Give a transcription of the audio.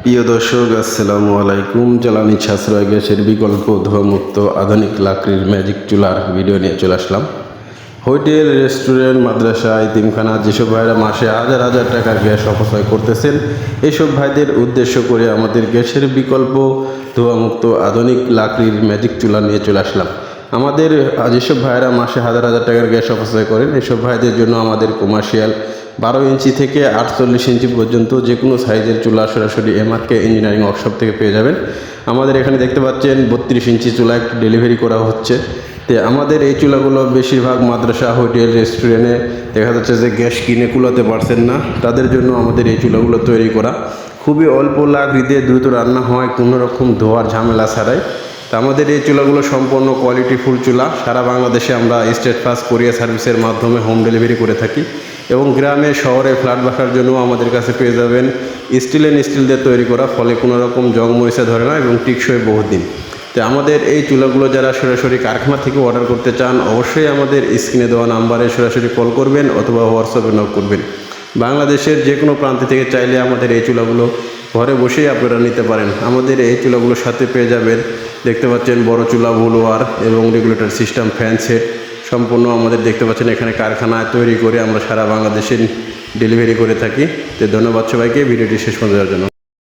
প্রিয় দর্শক, আসসালামু আলাইকুম। জ্বালানি সাশ্রয় গ্যাসের বিকল্প ধোঁয়ামুক্ত আধুনিক লাকড়ির ম্যাজিক চুলার ভিডিও নিয়ে চলে আসলাম। হোটেল, রেস্টুরেন্ট, মাদ্রাসা, ইতিমখানা যেসব ভাইরা মাসে হাজার হাজার টাকার গ্যাস অপচয় করতেছেন, এইসব ভাইদের উদ্দেশ্য করে আমাদের গ্যাসের বিকল্প ধোঁয়ামুক্ত আধুনিক লাকড়ির ম্যাজিক চুলা নিয়ে চলে আসলাম। আমাদের যেসব ভাইরা মাসে হাজার হাজার টাকার গ্যাস অপচয় করেন, এসব ভাইদের জন্য আমাদের কমার্শিয়াল 12 ইঞ্চি থেকে 48 ইঞ্চি পর্যন্ত যে কোনো সাইজের চুলা সরাসরি এমআরকে ইঞ্জিনিয়ারিং ওয়ার্কশপ থেকে পেয়ে যাবেন। আমাদের এখানে দেখতে পাচ্ছেন 32 ইঞ্চি চুলা একটু ডেলিভারি করা হচ্ছে। তো আমাদের এই চুলাগুলো বেশিরভাগ মাদ্রাসা, হোটেল, রেস্টুরেন্টে দেখা যাচ্ছে যে গ্যাস কিনে কুলাতে পারছেন না, তাদের জন্য আমাদের এই চুলাগুলো তৈরি করা। খুবই অল্প লাকড়িতে দ্রুত রান্না হয়, কোনো রকম ধোয়ার ঝামেলা ছাড়াই। তো আমাদের এই চুলাগুলো সম্পূর্ণ কোয়ালিটিফুল চুলা। সারা বাংলাদেশে আমরা স্টেট ফাস্ট কোরিয়ার সার্ভিসের মাধ্যমে হোম ডেলিভারি করে থাকি এবং গ্রামে শহরে ফ্ল্যাট বাসার জন্য আমাদের কাছে পেয়ে যাবেন স্টিল দিয়ে তৈরি করা, ফলে কোনো রকম জং মরিচা ধরে না এবং টিকসই বহুদিন। তো আমাদের এই চুলাগুলো যারা সরাসরি কারখানা থেকে অর্ডার করতে চান, অবশ্যই আমাদের স্ক্রিনে দেওয়া নাম্বারে সরাসরি কল করবেন অথবা হোয়াটসঅ্যাপে নক করবেন। বাংলাদেশের যে কোনো প্রান্ত থেকে চাইলে আমাদের এই চুলাগুলো ঘরে বসেই আপনারা নিতে পারেন। আমাদের এই চুলাগুলোর সাথে পেয়ে যাবেন, দেখতে পাচ্ছেন, বড় চুলা, বুলোয়ার এবং রেগুলেটর সিস্টেম, ফ্যান সেট সম্পূর্ণ আমাদের দেখতে পাচ্ছেন এখানে কারখানায় তৈরি করে আমরা সারা বাংলাদেশে ডেলিভারি করে থাকি। তো ধন্যবাদ সবাইকে ভিডিওটি শেষ পর্যন্ত দেওয়ার জন্য।